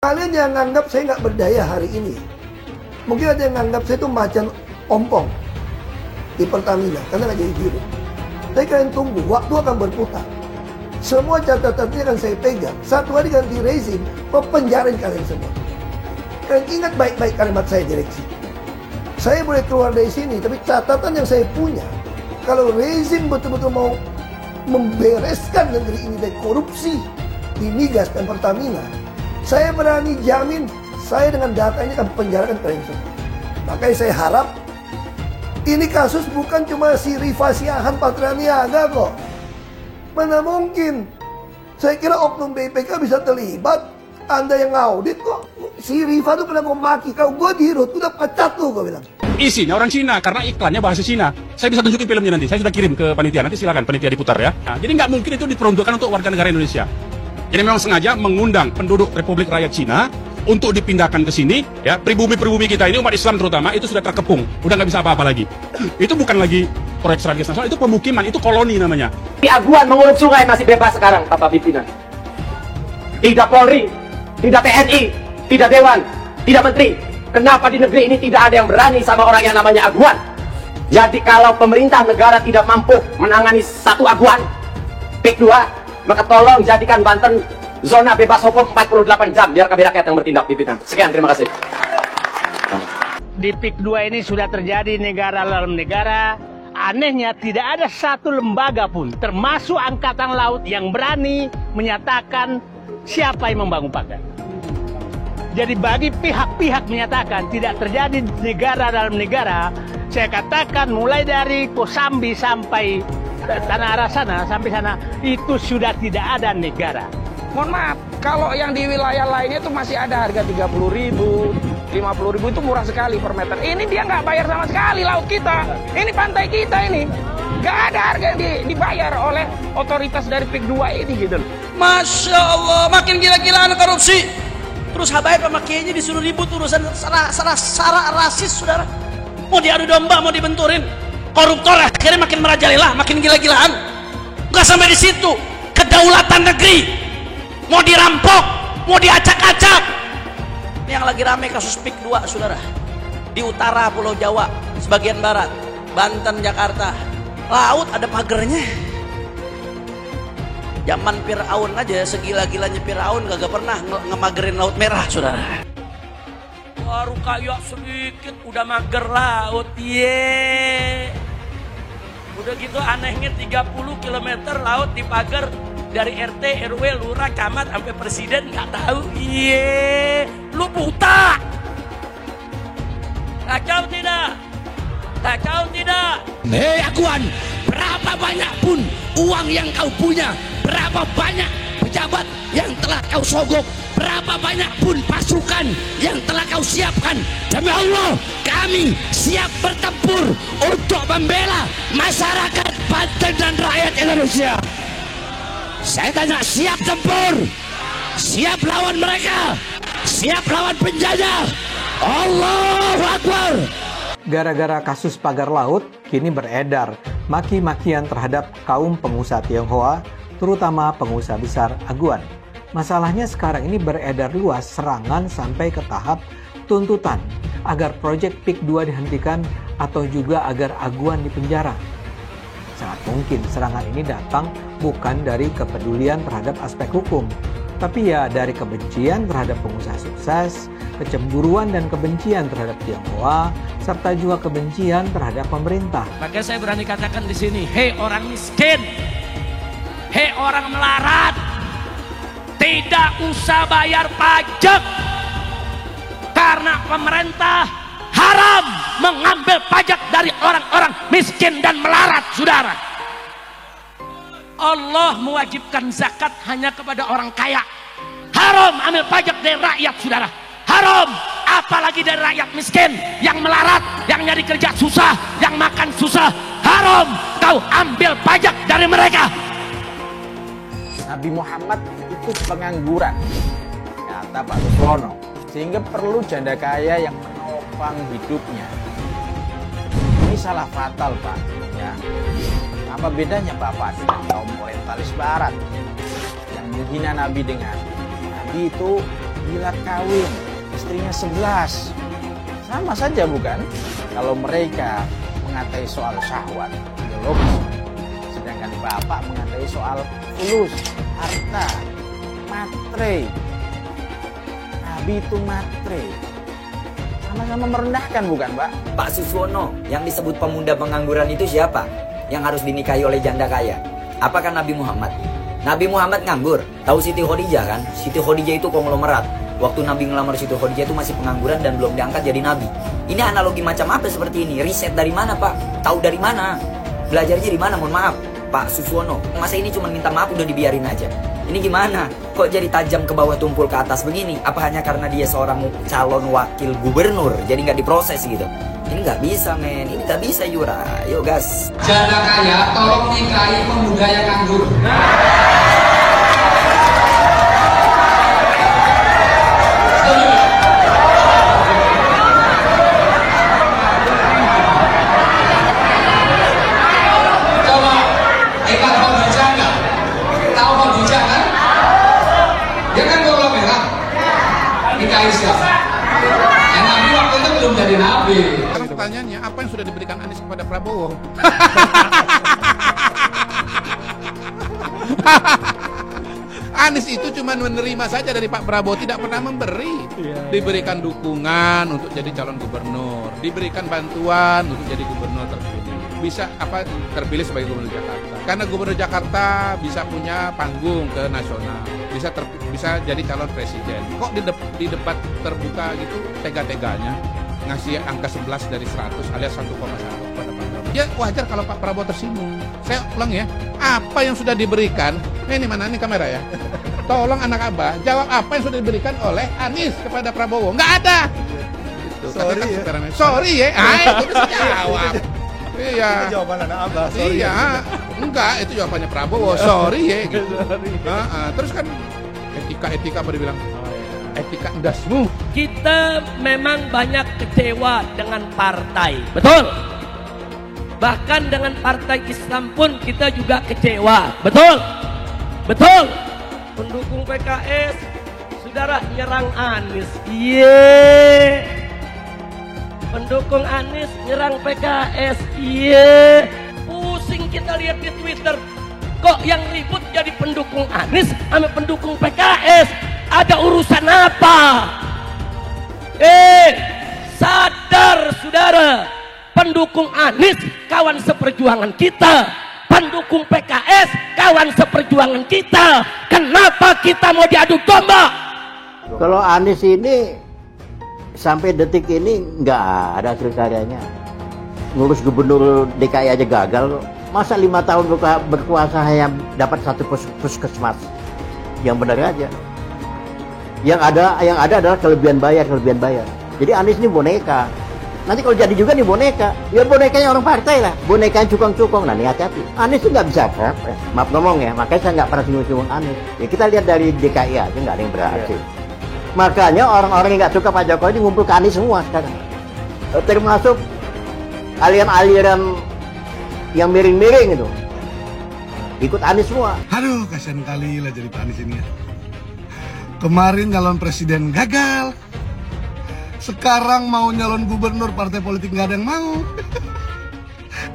Kalian yang nganggap saya nggak berdaya hari ini. Mungkin ada yang nganggap saya itu macan ompong di Pertamina karena nggak jadi dirut. Tapi kalian tunggu, waktu akan berputar. Semua catatannya akan saya pegang. Satu hari ganti rezim, penjarain kalian semua. Kalian ingat baik-baik kalimat saya direksi. Saya boleh keluar dari sini, tapi catatan yang saya punya, kalau rezim betul-betul mau membereskan negeri ini dari korupsi di migas dan Pertamina, saya berani jamin, saya dengan data ini akan penjarakan kalian semua. Makanya saya harap, ini kasus bukan cuma si Rifa Siahaan Patria Niaga kok. Mana mungkin? Saya kira oknum BPK bisa terlibat. Anda yang ngaudit kok. Si Rifa tuh pernah maki, kalau gue dirut, udah pecat tuh gue bilang. Isinya orang Cina, karena iklannya bahasa Cina. Saya bisa tunjukin filmnya nanti, saya sudah kirim ke panitia. Nanti silakan panitia diputar ya. Nah, jadi nggak mungkin itu diperuntukkan untuk warga negara Indonesia. Jadi memang sengaja mengundang penduduk Republik Rakyat Cina untuk dipindahkan ke sini, ya. Pribumi-pribumi kita ini, umat Islam terutama, itu sudah terkepung, udah nggak bisa apa-apa lagi. Itu bukan lagi proyek strategis nasional, itu pemukiman, itu koloni namanya. Di Aguan mengurus sungai masih bebas sekarang, Bapak pimpinan. Tidak Polri, tidak TNI, tidak Dewan, tidak Menteri. Kenapa di negeri ini tidak ada yang berani sama orang yang namanya Aguan? Jadi kalau pemerintah negara tidak mampu menangani satu Aguan, PIK 2, maka tolong jadikan Banten zona bebas hukum 48 jam, biar kami rakyat yang bertindak, pimpinan. Sekian, terima kasih. Di PIK 2 ini sudah terjadi negara dalam negara. Anehnya tidak ada satu lembaga pun, termasuk Angkatan Laut, yang berani menyatakan siapa yang membangun pagar. Jadi bagi pihak-pihak menyatakan tidak terjadi negara dalam negara, saya katakan mulai dari Kosambi sampai Tanah Arah sana, sampai sana, itu sudah tidak ada negara. Mohon maaf, kalau yang di wilayah lainnya itu masih ada harga 30.000, 50.000, itu murah sekali per meter. Ini dia nggak bayar sama sekali laut kita. Ini pantai kita ini. Nggak ada harga yang dibayar oleh otoritas dari PIK 2 ini gitu. Masya Allah, makin gila-gilaan korupsi. Terus Habaib sama Kiainya disuruh ribut urusan sara rasis, saudara. Mau diadu domba, mau dibenturin. Koruptor akhirnya makin merajalela, makin gila-gilaan. Nggak sampai di situ, kedaulatan negeri mau dirampok, mau diacak-acak. Ini yang lagi rame kasus PIK 2, saudara. Di utara Pulau Jawa, sebagian barat, Banten, Jakarta. Laut ada pagernya. Zaman Fir'aun aja, segila-gilanya Fir'aun gak pernah ngemagerin Laut Merah, saudara. Baru kayak sedikit udah mager laut, Udah gitu anehnya 30 km laut dipagar dari RT, RW, lurah, camat sampai presiden nggak tahu. Lu buta. Kacau tidak? Kacau tidak? Hei Aguan, berapa banyak pun uang yang kau punya, berapa banyak pejabat yang telah kau sogok, berapa banyak pun pasukan yang telah kau siapkan, demi Allah kami siap bertempur untuk membela masyarakat Banten dan rakyat Indonesia. Saya tanya, siap tempur, siap lawan mereka, siap lawan penjajah. Allahu Akbar. Gara-gara kasus pagar laut, kini beredar maki-makian terhadap kaum pengusaha Tionghoa, terutama pengusaha besar Aguan. Masalahnya sekarang ini beredar luas serangan sampai ke tahap tuntutan agar proyek PIK 2 dihentikan atau juga agar Aguan dipenjara. Sangat mungkin serangan ini datang bukan dari kepedulian terhadap aspek hukum, tapi ya dari kebencian terhadap pengusaha sukses, kecemburuan dan kebencian terhadap Tionghoa, serta juga kebencian terhadap pemerintah. Maka saya berani katakan di sini, hei orang miskin, hei orang melarat, tidak usah bayar pajak, karena pemerintah haram mengambil pajak dari orang-orang miskin dan melarat, saudara. Allah mewajibkan zakat hanya kepada orang kaya. Haram ambil pajak dari rakyat, saudara. Haram, apalagi dari rakyat miskin yang melarat, yang nyari kerja susah, yang makan susah. Haram kau ambil pajak dari mereka. Nabi Muhammad itu pengangguran, kata Pak Ruslono, sehingga perlu janda kaya yang menopang hidupnya. Ini salah fatal, Pak. Ya. Apa bedanya Bapak dengan kaum orientalis Barat yang menghina Nabi dengan Nabi itu Bila kawin, istrinya 11. Sama saja bukan? Kalau mereka mengatai soal syahwat, biologis, sedangkan bapak mengatai soal fulus, harta, matre. Nabi itu matre. Sama-sama merendahkan bukan, Pak? Pak Suswono yang disebut pemuda pengangguran itu siapa? Yang harus dinikahi oleh janda kaya? Apakah Nabi Muhammad? Nabi Muhammad nganggur. Tahu Siti Khadijah kan? Siti Khadijah itu konglomerat. Waktu Nabi ngelamar Siti Khadijah itu masih pengangguran dan belum diangkat jadi Nabi. Ini analogi macam apa seperti ini? Riset dari mana, Pak? Tahu dari mana? Belajarnya di mana? Mohon maaf, Pak Suswono. Masa ini cuma minta maaf udah dibiarin aja? Ini gimana? Kok jadi tajam ke bawah tumpul ke atas begini? Apa hanya karena dia seorang calon wakil gubernur? Jadi nggak diproses gitu? Ini nggak bisa, men. Ini nggak bisa, Yura. Yuk, gas. Janda kaya, tolong nikahi pemuda yang nganggur. Coba, ikat Khadijah nggak? Tahu Khadijah kan? Dia kan gula merah. Nikahi siapa? Yang Nabi waktu itu belum jadi Nabi. Sekarang pertanyaannya, apa yang sudah diberikan Anies kepada Prabowo? Anies itu cuma menerima saja dari Pak Prabowo, tidak pernah memberi. Diberikan dukungan untuk jadi calon gubernur, diberikan bantuan untuk jadi gubernur terpilih. Bisa terpilih sebagai gubernur Jakarta. Karena gubernur Jakarta bisa punya panggung ke nasional, bisa jadi calon presiden. Kok di debat terbuka gitu tega-teganya ngasih angka 11 dari 100 alias 1,1 kepada Pak Prabowo. Ya wajar kalau Pak Prabowo tersinggung. Saya ulang ya, apa yang sudah diberikan, ini mana nih kamera ya, tolong anak abah jawab apa yang sudah diberikan oleh Anies kepada Prabowo. Nggak ada gitu. Sorry ya, sorry ya, itu bisa jawab. Iya, itu jawaban anak abah, sorry. Iya, enggak, itu jawabannya Prabowo, sorry ya gitu. Terus kan etika apa dibilang, etika endasmu. Kita memang banyak kecewa dengan partai, betul. Bahkan dengan partai Islam pun kita juga kecewa, betul. Betul. Pendukung PKS, saudara nyerang Anies, iya. Pendukung Anies nyerang PKS, iya. Pusing kita lihat di Twitter, kok yang ribut jadi pendukung Anies sama pendukung PKS. Ada urusan apa? Sadar saudara. Pendukung Anies kawan seperjuangan kita, pendukung PKS kawan seperjuangan kita. Kenapa kita mau diadu domba? Kalau Anies ini sampai detik ini nggak ada hasil karyanya. Ngurus gubernur DKI aja gagal. Masa 5 tahun berkuasa hanya dapat 1 puskesmas? Yang benar aja. Yang ada adalah kelebihan bayar. Jadi Anies ini boneka. Nanti kalau jadi juga nih boneka, ya bonekanya orang partai lah, bonekanya cukong-cukong. Nah, ini hati-hati. Anies itu nggak bisa maaf ngomong ya, makanya saya nggak pernah singgung-singgung Anies. Ya kita lihat dari DKI aja nggak ada yang berhasil. Makanya orang-orang yang nggak suka Pak Jokowi ini ngumpul ke Anies semua sekarang. Termasuk aliran-aliran yang miring-miring itu, ikut Anies semua. Aduh, kasihan kali lah jadi Pak Anies ini ya. Kemarin calon presiden gagal. Sekarang mau nyalon gubernur, partai politik nggak ada yang mau.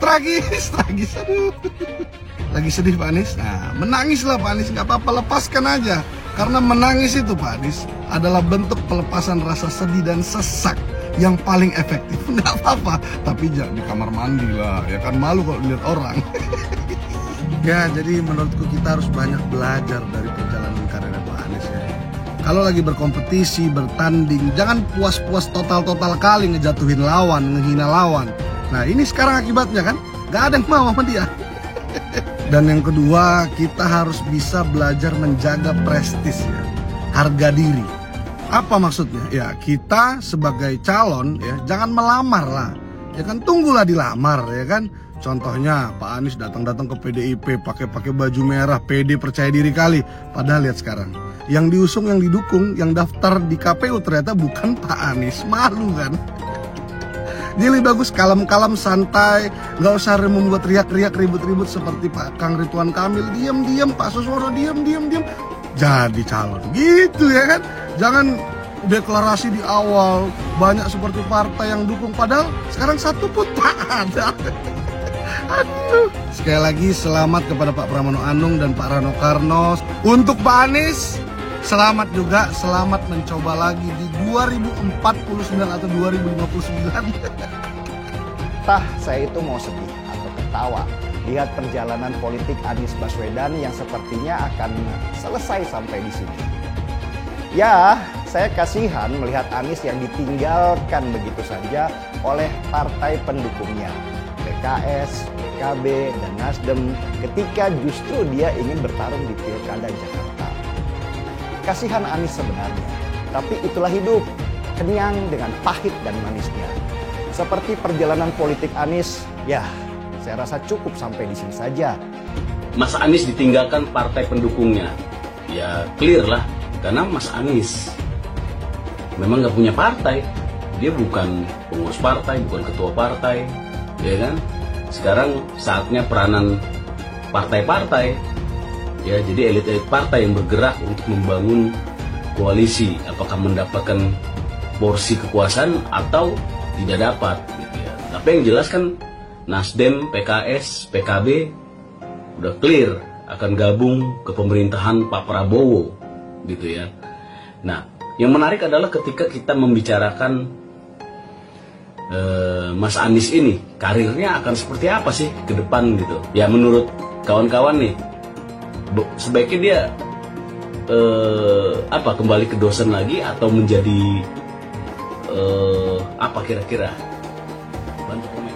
Tragis, aduh. Lagi sedih Pak Anies? Nah, menangislah Pak Anies, nggak apa-apa, lepaskan aja. Karena menangis itu Pak Anies adalah bentuk pelepasan rasa sedih dan sesak yang paling efektif. Nggak apa-apa, tapi jangan di kamar mandi lah, ya kan malu kalau dilihat orang. Ya, jadi menurutku kita harus banyak belajar dari perjalanan karir Pak Anies ya. Kalau lagi berkompetisi, bertanding, jangan puas-puas total kali ngejatuhin lawan, ngehina lawan. Nah ini sekarang akibatnya kan, gak ada yang mau sama dia. Dan yang kedua, kita harus bisa belajar menjaga prestis ya, harga diri. Apa maksudnya? Ya kita sebagai calon ya, jangan melamar lah. Ya kan tunggulah dilamar ya kan. Contohnya Pak Anies datang-datang ke PDIP pakai baju merah, pede percaya diri kali. Padahal lihat sekarang, yang diusung, yang didukung, yang daftar di KPU ternyata bukan Pak Anies. Malu kan? Dia lebih bagus kalem-kalem, santai, nggak usah membuat riak-riak, ribut-ribut seperti Pak Kang Ridwan Kamil. Diam-diam, Pak Suswono diam. jadi calon. Gitu ya kan? Jangan deklarasi di awal banyak seperti partai yang dukung, padahal sekarang satu pun tak ada. Aduh. Sekali lagi selamat kepada Pak Pramono Anung dan Pak Rano Karno. Untuk Pak Anies, selamat juga, selamat mencoba lagi di 2049 atau 2059. Entah saya itu mau sedih atau ketawa lihat perjalanan politik Anies Baswedan yang sepertinya akan selesai sampai di sini. Ya, saya kasihan melihat Anies yang ditinggalkan begitu saja oleh partai pendukungnya, PKS, PKB, dan Nasdem, ketika justru dia ingin bertarung di Pilkada Jakarta. Kasihan Anies sebenarnya, tapi itulah hidup, kenyang dengan pahit dan manisnya. Seperti perjalanan politik Anies, ya saya rasa cukup sampai di sini saja. Mas Anies ditinggalkan partai pendukungnya, ya clear lah, karena Mas Anies memang nggak punya partai, dia bukan pengurus partai, bukan ketua partai, ya kan? Sekarang saatnya peranan partai-partai, ya jadi elit-elit partai yang bergerak untuk membangun koalisi, apakah mendapatkan porsi kekuasaan atau tidak dapat, gitu ya. Tapi yang jelas kan Nasdem, PKS, PKB udah clear akan gabung ke pemerintahan Pak Prabowo, gitu ya. Nah, yang menarik adalah ketika kita membicarakan Mas Anies ini, karirnya akan seperti apa sih ke depan gitu. Ya menurut kawan-kawan nih, sebaiknya dia kembali ke dosen lagi atau menjadi apa kira-kira? Bantu komen.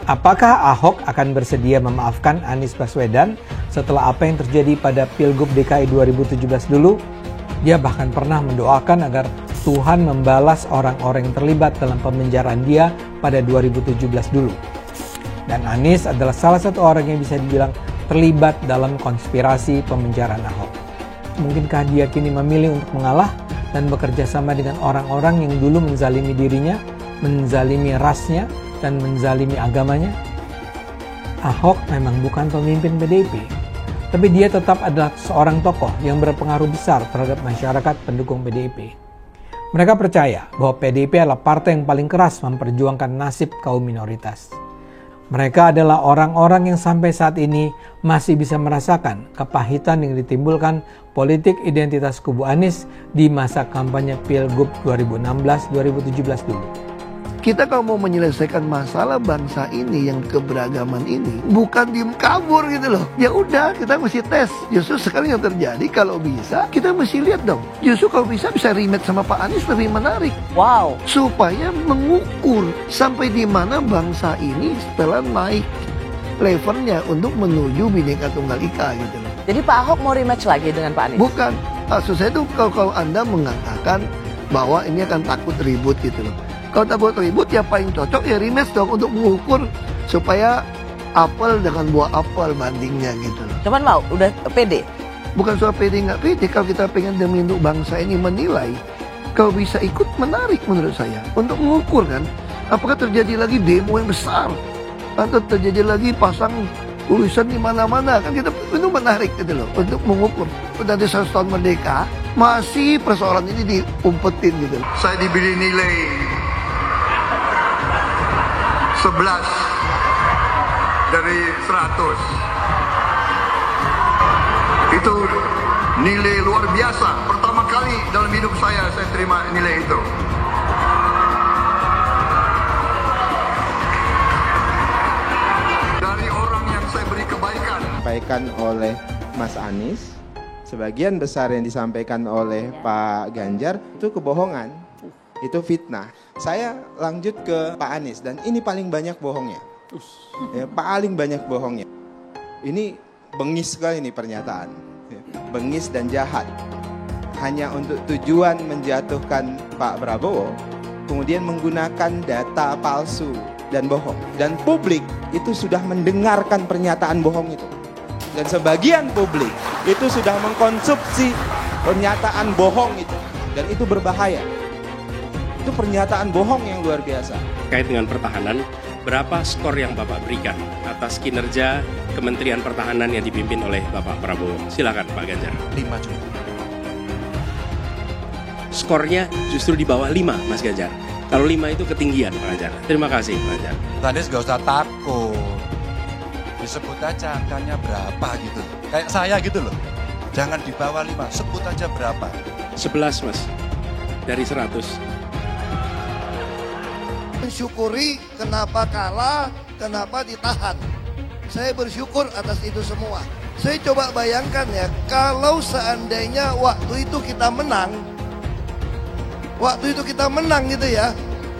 Apakah Ahok akan bersedia memaafkan Anies Baswedan setelah apa yang terjadi pada Pilgub DKI 2017 dulu? Dia bahkan pernah mendoakan agar Tuhan membalas orang-orang yang terlibat dalam pemenjaraan dia pada 2017 dulu. Dan Anies adalah salah satu orang yang bisa dibilang terlibat dalam konspirasi pemenjaraan Ahok. Mungkinkah dia kini memilih untuk mengalah dan bekerja sama dengan orang-orang yang dulu menzalimi dirinya, menzalimi rasnya, dan menzalimi agamanya? Ahok memang bukan pemimpin PDIP, tapi dia tetap adalah seorang tokoh yang berpengaruh besar terhadap masyarakat pendukung PDIP. Mereka percaya bahwa PDIP adalah partai yang paling keras memperjuangkan nasib kaum minoritas. Mereka adalah orang-orang yang sampai saat ini masih bisa merasakan kepahitan yang ditimbulkan politik identitas kubu Anies di masa kampanye Pilgub 2016-2017 dulu. Kita kalau mau menyelesaikan masalah bangsa ini yang keberagaman ini, bukan diem kabur gitu loh. Ya udah, kita mesti tes. Justru sekarang yang terjadi, kalau bisa kita mesti lihat dong. Justru kalau bisa rematch sama Pak Anies lebih menarik. Wow. Supaya mengukur sampai di mana bangsa ini setelah naik levelnya untuk menuju Bhinneka Tunggal Ika gitu loh. Jadi Pak Ahok mau rematch lagi dengan Pak Anies? Bukan. Maksud saya itu kalau Anda mengatakan bahwa ini akan takut ribut gitu loh. Kalau takut ribut ya paling cocok ya rematch dong untuk mengukur supaya apel dengan buah apel bandingnya gitu loh. Cuman mau, udah pede? Bukan soal pede nggak pede, kalau kita pengen demi untuk bangsa ini menilai, kalau bisa ikut menarik menurut saya. Untuk mengukur kan, apakah terjadi lagi demo yang besar atau terjadi lagi pasang tulisan di mana-mana, kan kita itu menarik gitu loh untuk mengukur. Dari 100 tahun merdeka masih persoalan ini diumpetin gitu. Saya diberi nilai 11 dari 100. Itu nilai luar biasa. Pertama kali dalam hidup saya terima nilai itu. Dari orang yang saya beri kebaikan. Disampaikan oleh Mas Anies, sebagian besar yang disampaikan oleh Pak Ganjar itu kebohongan, itu fitnah. Saya lanjut ke Pak Anies dan ini paling banyak bohongnya. Ya, paling banyak bohongnya. Ini bengis sekali nih pernyataan. Bengis dan jahat. Hanya untuk tujuan menjatuhkan Pak Prabowo, kemudian menggunakan data palsu dan bohong. Dan publik itu sudah mendengarkan pernyataan bohong itu. Dan sebagian publik itu sudah mengkonsumsi pernyataan bohong itu. Dan itu berbahaya. Itu pernyataan bohong yang luar biasa. Terkait dengan pertahanan, berapa skor yang Bapak berikan atas kinerja Kementerian Pertahanan yang dipimpin oleh Bapak Prabowo? Silakan Pak Ganjar. 5 juta. skornya justru di bawah 5, Mas Ganjar. Kalau 5 itu ketinggian, Pak Ganjar. Terima kasih, Pak Ganjar. Anies gak usah takut. Disebut aja angkanya berapa gitu. Kayak saya gitu loh. Jangan di bawah 5, sebut aja berapa. 11, Mas. Dari 100. Mensyukuri kenapa kalah, kenapa ditahan. Saya bersyukur atas itu semua. Saya coba bayangkan ya, kalau seandainya waktu itu kita menang gitu ya,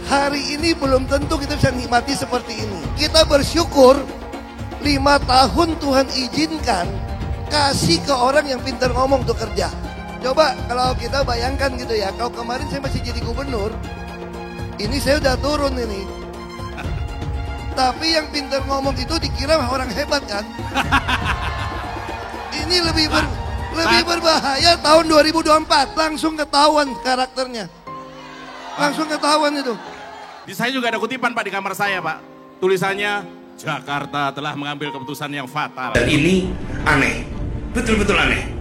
hari ini belum tentu kita bisa nikmati seperti ini. Kita bersyukur 5 tahun Tuhan izinkan kasih ke orang yang pintar ngomong untuk kerja. Coba kalau kita bayangkan gitu ya, kalau kemarin saya masih jadi gubernur, ini saya udah turun ini. Tapi yang pintar ngomong itu dikira orang hebat kan? Ini lebih berbahaya tahun 2024. Langsung ketahuan karakternya. Langsung ketahuan itu. Di saya juga ada kutipan Pak di kamar saya Pak. Tulisannya, Jakarta telah mengambil keputusan yang fatal. Dan ini aneh, betul-betul aneh.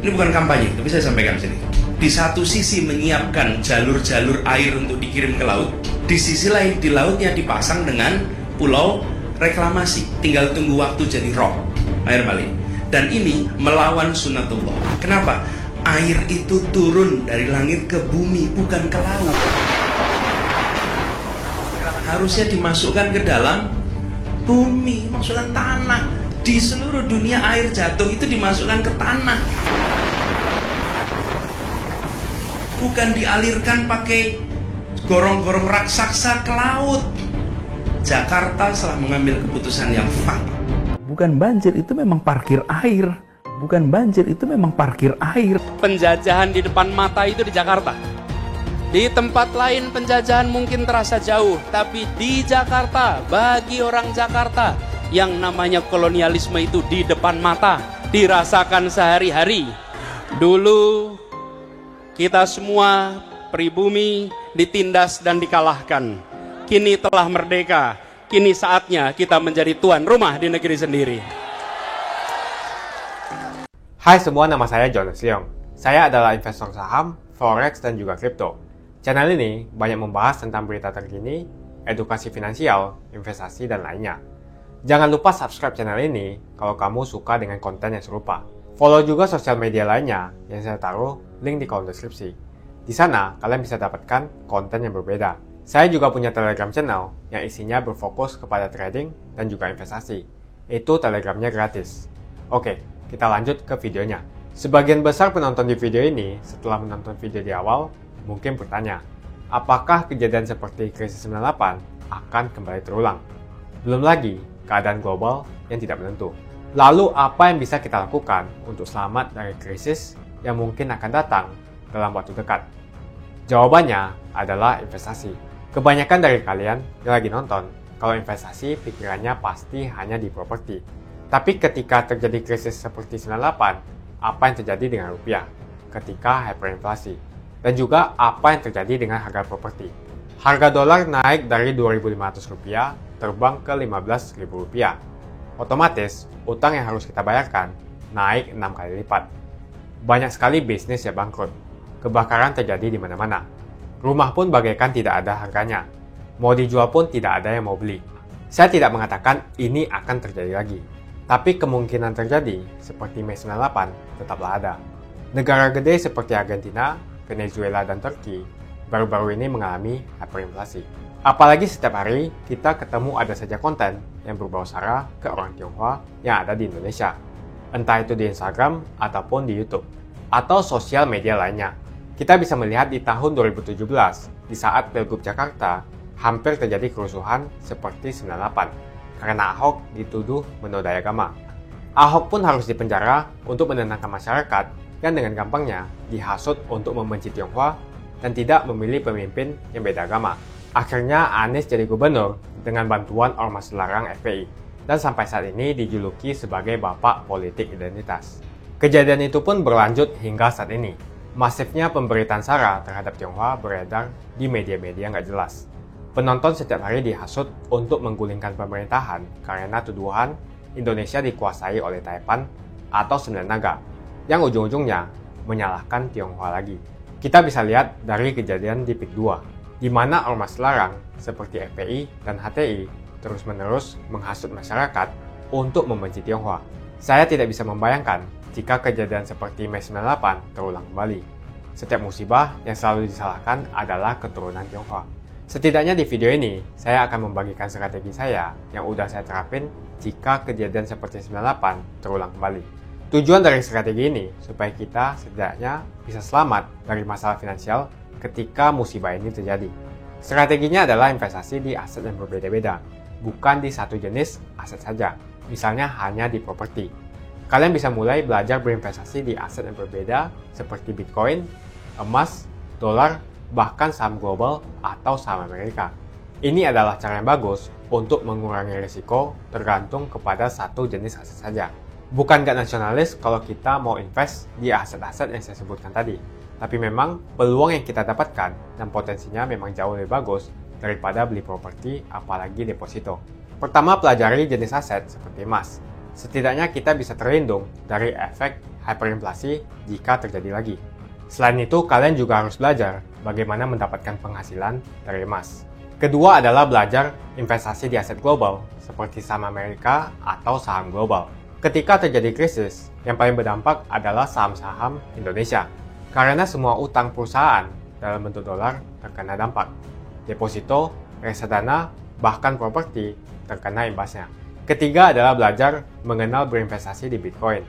Ini bukan kampanye, tapi saya sampaikan di sini. Di satu sisi menyiapkan jalur-jalur air untuk dikirim ke laut, di sisi lain di lautnya dipasang dengan pulau reklamasi, tinggal tunggu waktu jadi rob, air balik. Dan ini melawan sunatullah. Kenapa? Air itu turun dari langit ke bumi, bukan ke laut. Harusnya dimasukkan ke dalam bumi, masukkan tanah. Di seluruh dunia air jatuh itu dimasukkan ke tanah. Bukan dialirkan pakai gorong-gorong raksasa ke laut. Jakarta telah mengambil keputusan yang fatal. Bukan banjir, itu memang parkir air. Bukan banjir, itu memang parkir air. Penjajahan di depan mata itu di Jakarta. Di tempat lain penjajahan mungkin terasa jauh, tapi di Jakarta, bagi orang Jakarta, yang namanya kolonialisme itu di depan mata, dirasakan sehari-hari. Dulu kita semua pribumi ditindas dan dikalahkan. Kini telah merdeka, kini saatnya kita menjadi tuan rumah di negeri sendiri. Hai semua, nama saya Jonas Leong. Saya adalah investor saham, forex, dan juga kripto. Channel ini banyak membahas tentang berita terkini, edukasi finansial, investasi, dan lainnya. Jangan lupa subscribe channel ini kalau kamu suka dengan konten yang serupa. Follow juga sosial media lainnya yang saya taruh link di kolom deskripsi. Di sana kalian bisa dapatkan konten yang berbeda. Saya juga punya Telegram channel yang isinya berfokus kepada trading dan juga investasi. Itu Telegramnya gratis. Oke, kita lanjut ke videonya. Sebagian besar penonton di video ini setelah menonton video di awal mungkin bertanya, apakah kejadian seperti krisis 98 akan kembali terulang? Belum lagi keadaan global yang tidak menentu. Lalu apa yang bisa kita lakukan untuk selamat dari krisis yang mungkin akan datang dalam waktu dekat? Jawabannya adalah investasi. Kebanyakan dari kalian yang lagi nonton, kalau investasi pikirannya pasti hanya di properti. Tapi ketika terjadi krisis seperti 98, apa yang terjadi dengan rupiah ketika hyperinflasi? Dan juga apa yang terjadi dengan harga properti? Harga dolar naik dari Rp2.500 terbang ke Rp15.000. Otomatis, utang yang harus kita bayarkan naik 6 kali lipat. Banyak sekali bisnis yang bangkrut. Kebakaran terjadi di mana-mana. Rumah pun bagaikan tidak ada harganya. Mau dijual pun tidak ada yang mau beli. Saya tidak mengatakan ini akan terjadi lagi. Tapi kemungkinan terjadi seperti Mei 98 tetaplah ada. Negara gede seperti Argentina, Venezuela, dan Turki baru-baru ini mengalami hyperinflasi. Apalagi setiap hari kita ketemu ada saja konten yang berbau sara ke orang Tionghoa yang ada di Indonesia. Entah itu di Instagram ataupun di YouTube. Atau sosial media lainnya. Kita bisa melihat di tahun 2017, di saat Pilgub Jakarta, hampir terjadi kerusuhan seperti 98, karena Ahok dituduh menodai agama. Ahok pun harus dipenjara untuk menenangkan masyarakat yang dengan gampangnya dihasut untuk membenci Tionghoa dan tidak memilih pemimpin yang beda agama. Akhirnya Anies jadi gubernur dengan bantuan ormas larang FPI, dan sampai saat ini dijuluki sebagai bapak politik identitas. Kejadian itu pun berlanjut hingga saat ini. Masifnya pemberitaan sara terhadap Tionghoa beredar di media-media nggak jelas. Penonton setiap hari dihasut untuk menggulingkan pemerintahan karena tuduhan Indonesia dikuasai oleh Taipan atau Sembilan Naga, yang ujung-ujungnya menyalahkan Tionghoa lagi. Kita bisa lihat dari kejadian di PIK 2, di mana ormas larang seperti FPI dan HTI terus-menerus menghasut masyarakat untuk membenci Tionghoa. Saya tidak bisa membayangkan jika kejadian seperti Mei 98 terulang kembali. Setiap musibah yang selalu disalahkan adalah keturunan Tionghoa. Setidaknya di video ini, saya akan membagikan strategi saya yang udah saya terapin jika kejadian seperti 98 terulang kembali. Tujuan dari strategi ini supaya kita setidaknya bisa selamat dari masalah finansial ketika musibah ini terjadi. Strateginya adalah investasi di aset yang berbeda-beda, bukan di satu jenis aset saja, misalnya hanya di properti. Kalian bisa mulai belajar berinvestasi di aset yang berbeda seperti Bitcoin, emas, dolar, bahkan saham global atau saham Amerika. Ini adalah cara yang bagus untuk mengurangi risiko tergantung kepada satu jenis aset saja. Bukan gak nasionalis kalau kita mau invest di aset-aset yang saya sebutkan tadi. Tapi memang peluang yang kita dapatkan dan potensinya memang jauh lebih bagus daripada beli properti apalagi deposito. Pertama, pelajari jenis aset seperti emas. Setidaknya kita bisa terlindung dari efek hyperinflasi jika terjadi lagi. Selain itu, kalian juga harus belajar bagaimana mendapatkan penghasilan dari emas. Kedua adalah belajar investasi di aset global seperti saham Amerika atau saham global. Ketika terjadi krisis, yang paling berdampak adalah saham-saham Indonesia. Karena semua utang perusahaan dalam bentuk dolar terkena dampak. Deposito, reksadana, bahkan properti terkena imbasnya. Ketiga adalah belajar mengenal berinvestasi di Bitcoin.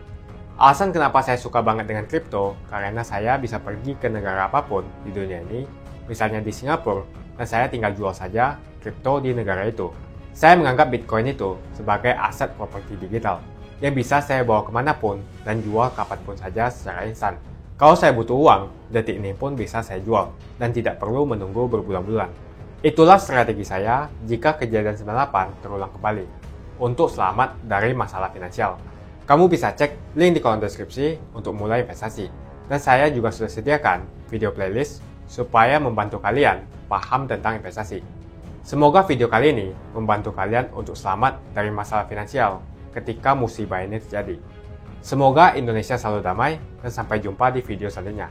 Alasan kenapa saya suka banget dengan kripto, karena saya bisa pergi ke negara apapun di dunia ini, misalnya di Singapura, dan saya tinggal jual saja kripto di negara itu. Saya menganggap Bitcoin itu sebagai aset properti digital yang bisa saya bawa kemanapun dan jual kapanpun saja secara instan. Kalau saya butuh uang, detik ini pun bisa saya jual dan tidak perlu menunggu berbulan-bulan. Itulah strategi saya jika kejadian 98 terulang kembali untuk selamat dari masalah finansial. Kamu bisa cek link di kolom deskripsi untuk mulai investasi. Dan saya juga sudah sediakan video playlist supaya membantu kalian paham tentang investasi. Semoga video kali ini membantu kalian untuk selamat dari masalah finansial ketika musibah ini terjadi. Semoga Indonesia selalu damai dan sampai jumpa di video selanjutnya.